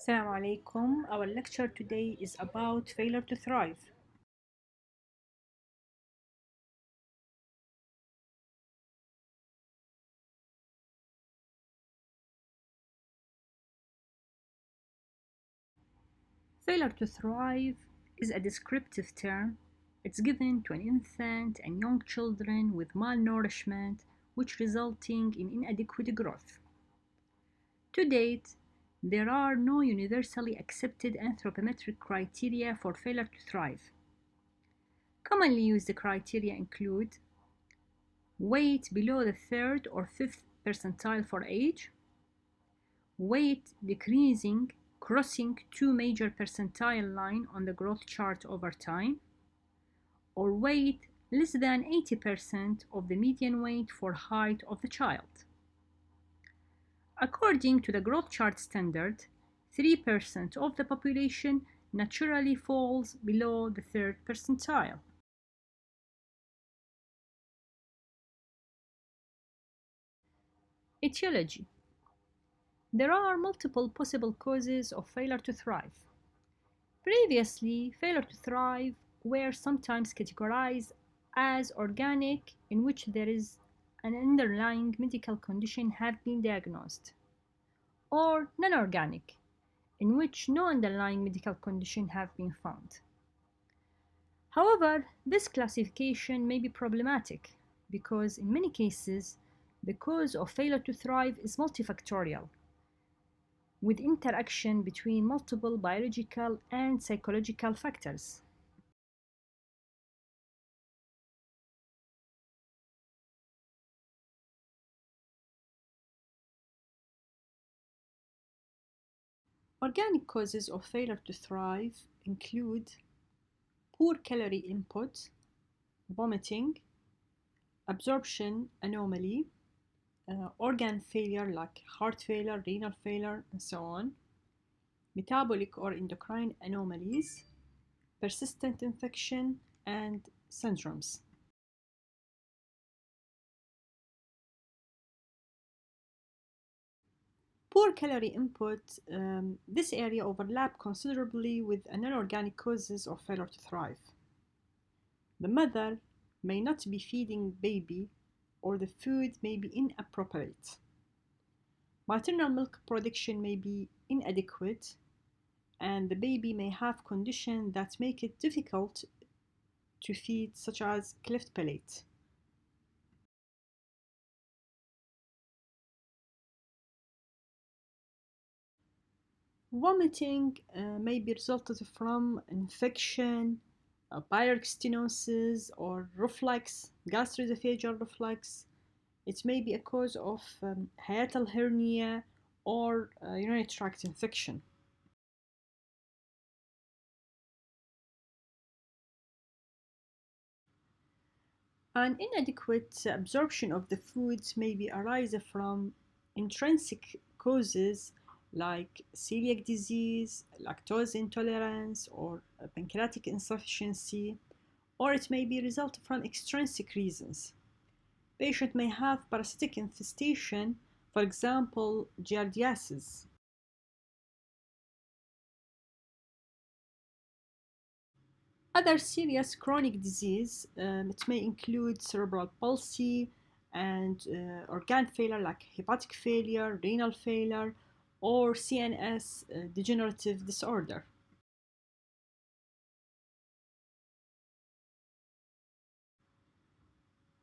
Assalamu alaikum. Our lecture today is about failure to thrive. Failure to thrive is a descriptive term. It's given to an infant and young children with malnourishment, which resulting in inadequate growth. To date, there are no universally accepted anthropometric criteria for failure to thrive. Commonly used criteria include weight below the third or fifth percentile for age, weight decreasing crossing two major percentile line on the growth chart over time, or weight less than 80% of the median weight for height of the child. According to the growth chart standard, 3% of the population naturally falls below the third percentile. Etiology. There are multiple possible causes of failure to thrive. Previously, failure to thrive were sometimes categorized as organic, in which there is an underlying medical condition have been diagnosed, or non-organic, in which no underlying medical condition have been found. However, this classification may be problematic because in many cases the cause of failure to thrive is multifactorial, with interaction between multiple biological and psychological factors. Organic causes of failure to thrive include poor calorie input, vomiting, absorption anomaly, organ failure like heart failure, renal failure, and so on, metabolic or endocrine anomalies, persistent infection, and syndromes. Poor calorie input, this area overlap considerably with non-organic causes of failure to thrive. The mother may not be feeding baby or the food may be inappropriate. Maternal milk production may be inadequate and the baby may have conditions that make it difficult to feed such as cleft palate. Vomiting may be resulted from infection, pyloric stenosis or reflux, gastroesophageal reflux. It may be a cause of hiatal hernia or urinary tract infection. An inadequate absorption of the foods may be arise from intrinsic causes like celiac disease, lactose intolerance, or pancreatic insufficiency, or it may be result from extrinsic reasons. Patient may have parasitic infestation, for example, giardiasis. Other serious chronic disease, it may include cerebral palsy and organ failure like hepatic failure, renal failure, or CNS degenerative disorder.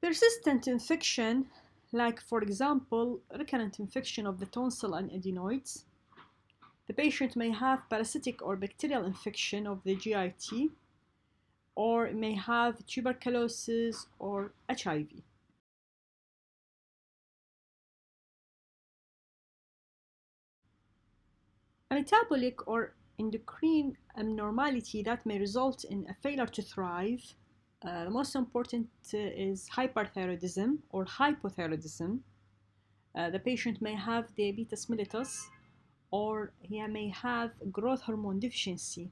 Persistent infection, like for example, recurrent infection of the tonsil and adenoids. The patient may have parasitic or bacterial infection of the GIT, or may have tuberculosis or HIV. A metabolic or endocrine abnormality that may result in a failure to thrive. The most important is hyperthyroidism or hypothyroidism. The patient may have diabetes mellitus, or he may have growth hormone deficiency,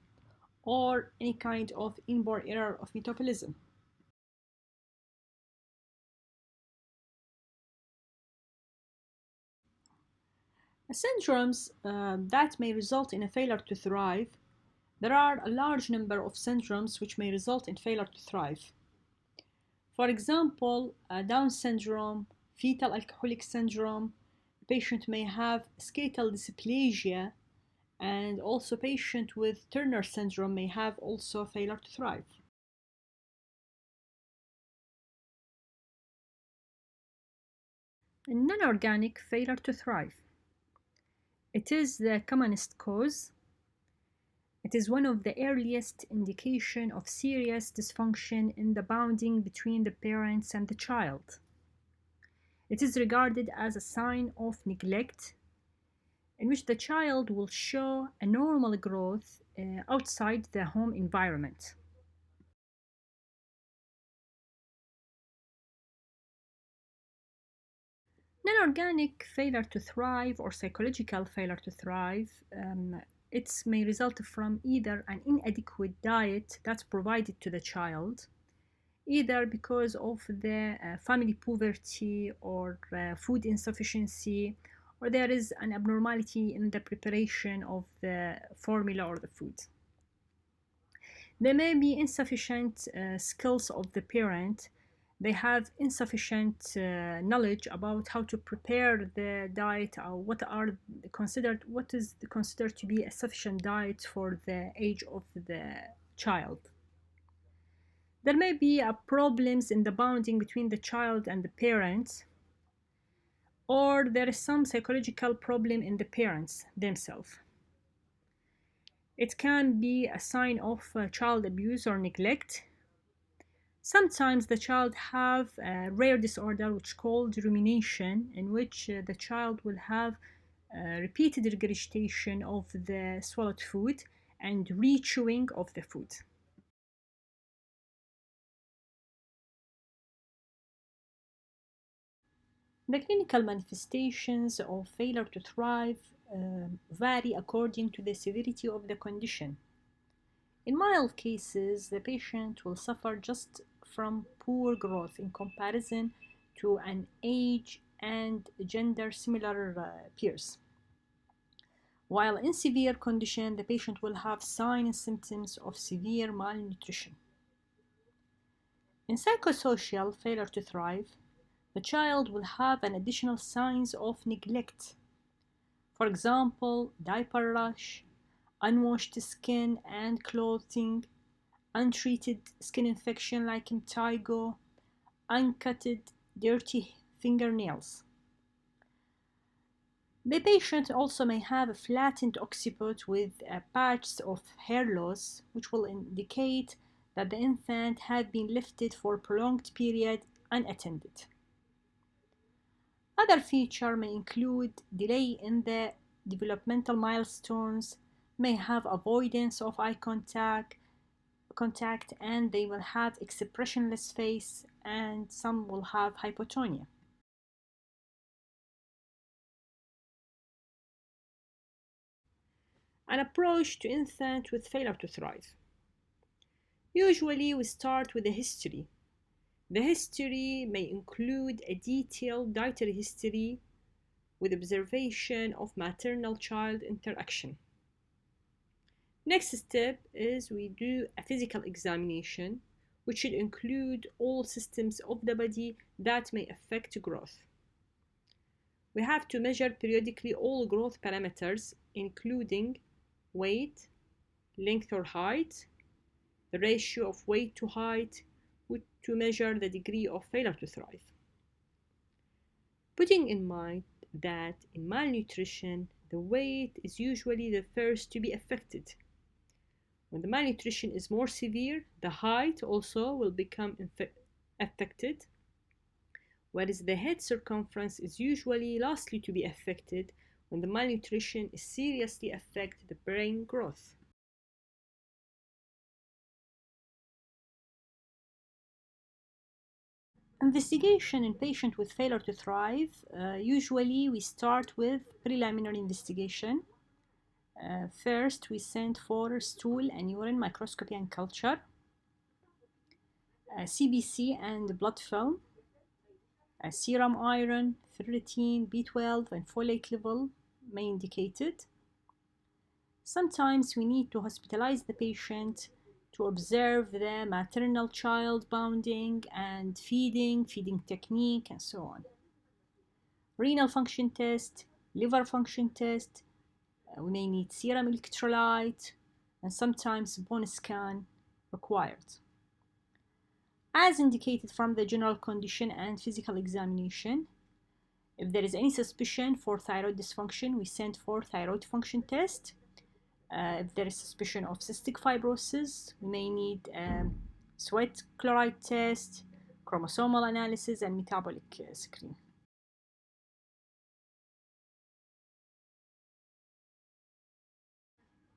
or any kind of inborn error of metabolism. Syndromes that may result in a failure to thrive. There are a large number of syndromes which may result in failure to thrive. For example, Down syndrome, fetal alcoholic syndrome, the patient may have skeletal dysplasia, and also patient with Turner syndrome may have also failure to thrive. Non-organic failure to thrive. It is the commonest cause. It is one of the earliest indication of serious dysfunction in the bonding between the parents and the child. It is regarded as a sign of neglect in which the child will show a normal growth outside the home environment. Non-organic failure to thrive or psychological failure to thrive, it may result from either an inadequate diet that's provided to the child, either because of the family poverty or food insufficiency, or there is an abnormality in the preparation of the formula or the food. There may be insufficient skills of the parent. They have insufficient knowledge about how to prepare the diet or what is considered to be a sufficient diet for the age of the child. There may be problems in the bonding between the child and the parents, or there is some psychological problem in the parents themselves. It can be a sign of child abuse or neglect. Sometimes the child have a rare disorder which is called rumination, in which the child will have repeated regurgitation of the swallowed food and re-chewing of the food. The clinical manifestations of failure to thrive vary according to the severity of the condition. In mild cases, the patient will suffer just from poor growth in comparison to an age and gender similar peers. While in severe condition, the patient will have signs and symptoms of severe malnutrition. In psychosocial failure to thrive, the child will have an additional signs of neglect. For example, diaper rash, unwashed skin and clothing, untreated skin infection like impetigo, uncutted, dirty fingernails. The patient also may have a flattened occiput with a patch of hair loss, which will indicate that the infant had been lifted for a prolonged period unattended. Other features may include delay in the developmental milestones, may have avoidance of eye contact, and they will have expressionless face, and some will have hypotonia. An approach to infant with failure to thrive. Usually we start with a history. The history may include a detailed dietary history with observation of maternal-child interaction. Next step is we do a physical examination, which should include all systems of the body that may affect growth. We have to measure periodically all growth parameters, including weight, length or height, the ratio of weight to height, to measure the degree of failure to thrive. Putting in mind that in malnutrition, the weight is usually the first to be affected. When the malnutrition is more severe, the height also will become affected, whereas the head circumference is usually lastly to be affected when the malnutrition is seriously affect the brain growth. Investigation in patient with failure to thrive. Usually we start with preliminary investigation. First, we send for stool and urine microscopy and culture, CBC and blood film, serum iron, ferritin, B12, and folate level, may indicate it. Sometimes we need to hospitalize the patient to observe the maternal child bonding and feeding technique, and so on. Renal function test, liver function test, we may need serum electrolyte, and sometimes bone scan required. As indicated from the general condition and physical examination, if there is any suspicion for thyroid dysfunction, we send for thyroid function test. If there is suspicion of cystic fibrosis, we may need sweat chloride test, chromosomal analysis, and metabolic screen.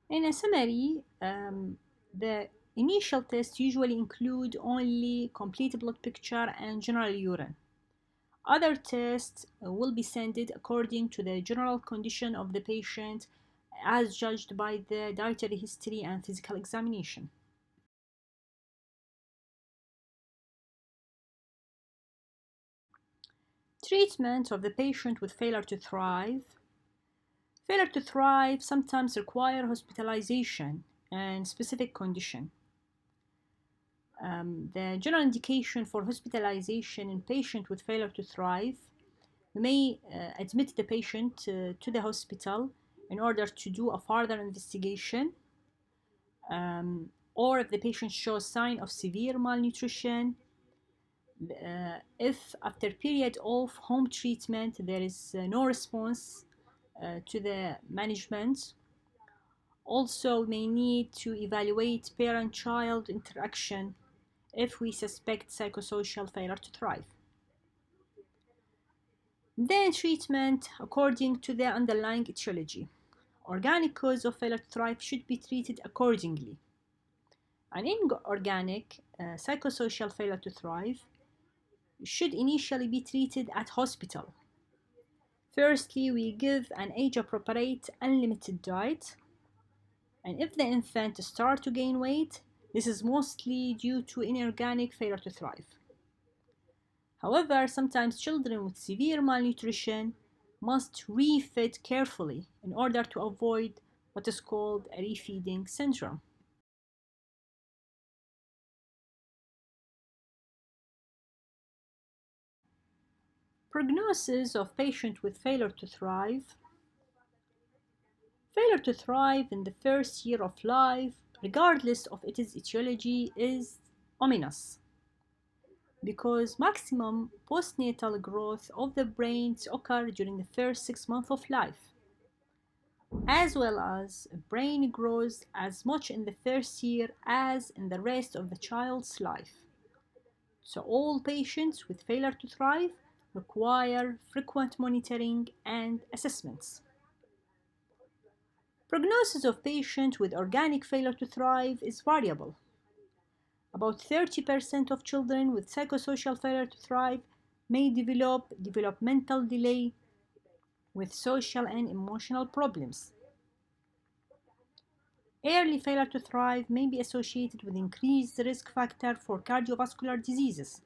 In a summary, the initial tests usually include only complete blood picture and general urine. Other tests will be sent according to the general condition of the patient as judged by the dietary history and physical examination. Treatment of the patient with failure to thrive. Failure to thrive sometimes require hospitalization and specific condition. The general indication for hospitalization in patient with failure to thrive may admit the patient to the hospital in order to do a further investigation, or if the patient shows sign of severe malnutrition, if after period of home treatment there is no response to the management. Also, may need to evaluate parent-child interaction if we suspect psychosocial failure to thrive. Then treatment according to the underlying etiology. Organic cause of failure to thrive should be treated accordingly. An inorganic psychosocial failure to thrive should initially be treated at hospital. Firstly, we give an age-appropriate unlimited diet, and if the infant starts to gain weight, this is mostly due to inorganic failure to thrive. However, sometimes children with severe malnutrition must refeed carefully in order to avoid what is called a refeeding syndrome. Prognosis of patient with failure to thrive. Failure to thrive in the first year of life, regardless of its etiology, is ominous because maximum postnatal growth of the brains occur during the first 6 months of life, as well as brain grows as much in the first year as in the rest of the child's life. So all patients with failure to thrive require frequent monitoring and assessments. Prognosis of patients with organic failure to thrive is variable. About 30% of children with psychosocial failure to thrive may develop developmental delay with social and emotional problems. Early failure to thrive may be associated with increased risk factor for cardiovascular diseases.